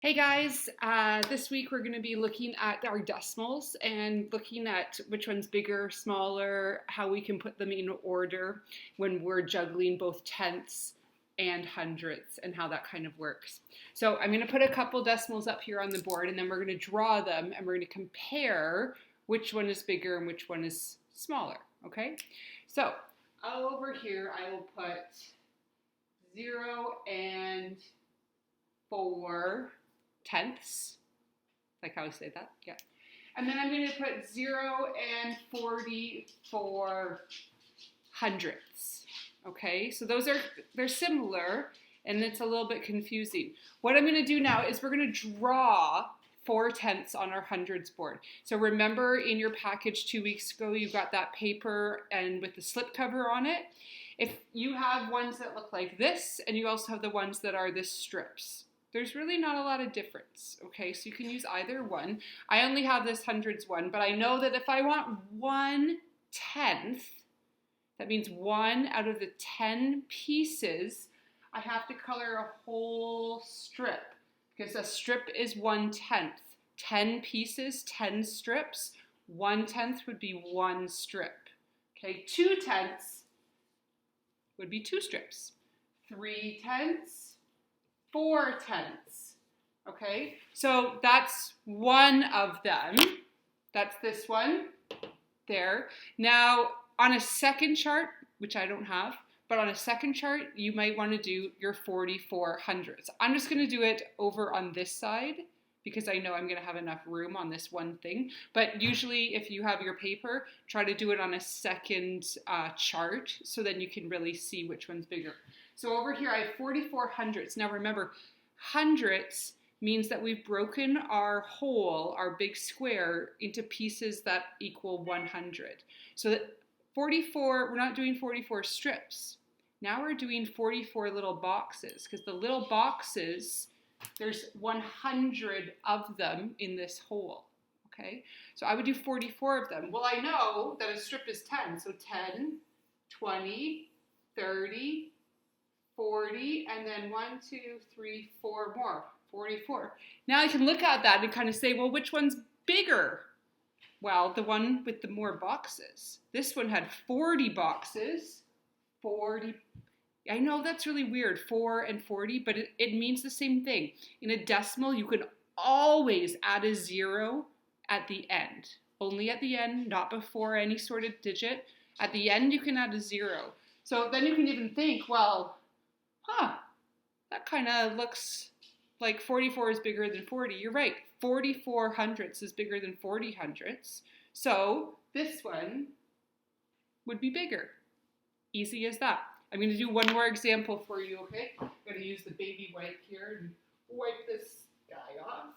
Hey guys, this week we're going to be looking at our decimals and looking at which one's bigger, smaller, how we can put them in order when we're juggling both tenths and hundredths and how that kind of works. So I'm going to put a couple decimals up here on the board and then we're going to draw them and we're going to compare which one is bigger and which one is smaller, okay? So over here I will put 0 and 4 tenths, like how I say that, yeah. And then I'm going to put 0 and 44 hundredths, okay? So they're similar, and it's a little bit confusing. What I'm going to do now is we're going to draw 4 tenths on our hundreds board. So remember in your package 2 weeks ago, you got that paper and with the slip cover on it. If you have ones that look like this, and you also have the ones that are this strips, there's really not a lot of difference, okay? So you can use either one. I only have this hundreds one, but I know that if I want 1/10, that means 1 out of the 10 pieces, I have to color a whole strip because a strip is 1/10. 10 pieces, 10 strips, 1/10 would be 1 strip, okay? 2 tenths would be 2 strips. 3 tenths, 4 tenths, okay? So that's one of them. That's this one there. Now, on a second chart, which I don't have, but on a second chart, you might want to do your 44 hundredths. I'm just going to do it over on this side because I know I'm going to have enough room on this one thing. But usually, if you have your paper, try to do it on a second chart so then you can really see which one's bigger. So over here, I have 44 hundredths. Now remember, hundredths means that we've broken our whole, our big square, into pieces that equal 100. So that 44, we're not doing 44 strips. Now we're doing 44 little boxes because the little boxes, there's 100 of them in this whole, okay? So I would do 44 of them. Well, I know that a strip is 10, so 10, 20, 30, 40, and then 1, 2, 3, 4 more, 44. Now I can look at that and kind of say, well, which one's bigger? Well, the one with the more boxes. This one had 40 boxes, 40. I know that's really weird, 4 and 40, but it means the same thing. In a decimal, you can always add a 0 at the end. Only at the end, not before any sort of digit. At the end, you can add a 0. So then you can even think, well, that kind of looks like 44 is bigger than 40. You're right, 44 hundredths is bigger than 40 hundredths. So this one would be bigger. Easy as that. I'm going to do one more example for you, okay? I'm going to use the baby wipe here and wipe this guy off.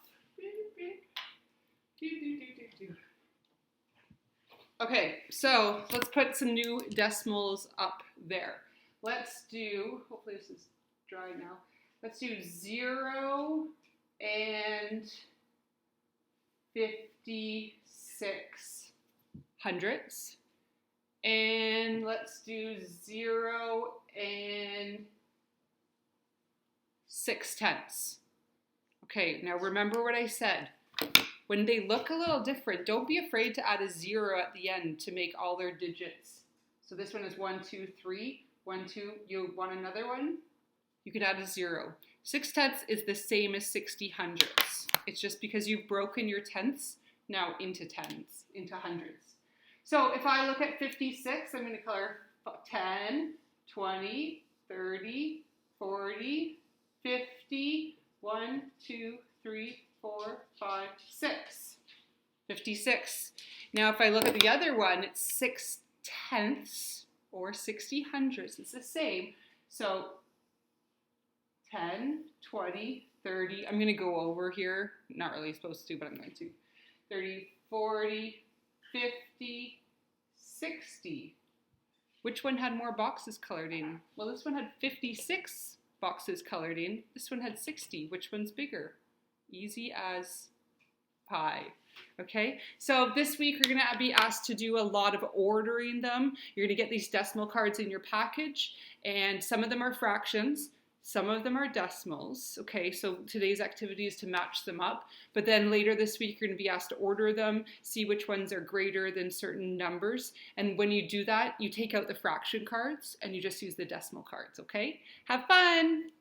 Okay, so let's put some new decimals up there. Let's do, hopefully this is dry now. Let's do 0 and 56 hundredths. And let's do 0 and 6 tenths. Okay, now remember what I said. When they look a little different, don't be afraid to add a 0 at the end to make all their digits. So this one is 1, 2, 3. 1, 2, you want another one? You can add a 0. 6 tenths is the same as 60 hundredths. It's just because you've broken your tenths now into tens, into hundreds. So if I look at 56, I'm going to color 10, 20, 30, 40, 50, 1, 2, 3, 4, 5, 6. 56. Now if I look at the other one, it's 6 tenths or 60 hundredths. It's the same. So 10, 20, 30. I'm going to go over here. Not really supposed to, but I'm going to. 30, 40, 50, 60. Which one had more boxes colored in? Well, this one had 56 boxes colored in. This one had 60. Which one's bigger? Easy as pie. Okay, so this week you're going to be asked to do a lot of ordering them. You're going to get these decimal cards in your package, and some of them are fractions, Some of them are decimals, okay? So today's activity is to match them up, but then later this week you're gonna be asked to order them, see which ones are greater than certain numbers, and when you do that, you take out the fraction cards and you just use the decimal cards, okay? Have fun!